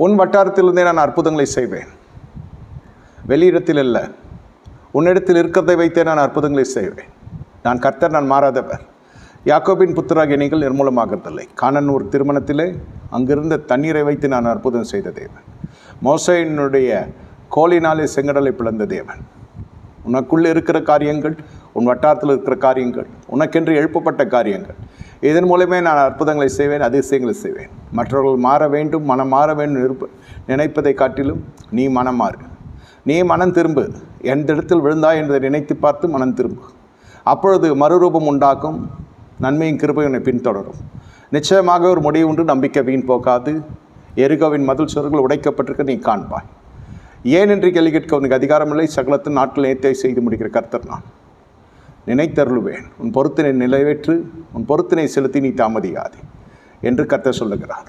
உன் வட்டாரத்திலிருந்தே நான் அற்புதங்களை செய்வேன். வெளியிடத்தில் அல்ல, உன்னிடத்தில் இருக்கிறதை வைத்தே நான் அற்புதங்களை செய்வேன். நான் கர்த்தர், நான் மாறாதவர். யாக்கோபின் புத்திராகிய நீங்கள் நிர்மூலமாகறதில்லை. கானான் திருமணத்திலே அங்கிருந்த தண்ணீரை வைத்து நான் அற்புதம் செய்த தேவன். மோசேயினுடைய கோலினாலே செங்கடலை பிளந்த தேவன். உனக்குள்ளே இருக்கிற காரியங்கள், உன் வட்டாரத்தில் இருக்கிற காரியங்கள், உனக்கென்று எழுப்பப்பட்ட காரியங்கள், இதன் மூலமே நான் அற்புதங்களை செய்வேன், அதிசயங்களை செய்வேன். மற்றவர்கள் மாற வேண்டும், மனம் மாற வேண்டும் நினைப்பதை காட்டிலும் நீ மனம் மாறு. நீ மனம் திரும்பு. எந்த இடத்தில் விழுந்தாய் என்பதை நினைத்து பார்த்து மனம் திரும்பு. அப்பொழுது மறுரூபம் உண்டாகும். நன்மையும் கிருபையும் உன்னை பின்தொடரும். நிச்சயமாக ஒரு முடிவு உண்டு. நம்பிக்கை வீண் போகாது. எரிகோவின் மதில் சுவர்கள் உடைக்கப்பட்டிருக்க நீ காண்பாய். ஏன் என்று கேள்வி கேட்க உனக்கு அதிகாரமில்லை. சகலத்தின் நாட்கள் நேர்த்தியை செய்து முடிக்கிற கர்த்தர் நான். நினைத்தருளுவேன். உன் பொறுத்தினை நிறைவேற்று, உன் பொறுத்தினை செலுத்தி நீ தாமதியாதே என்று கர்த்தர் சொல்லுகிறார்.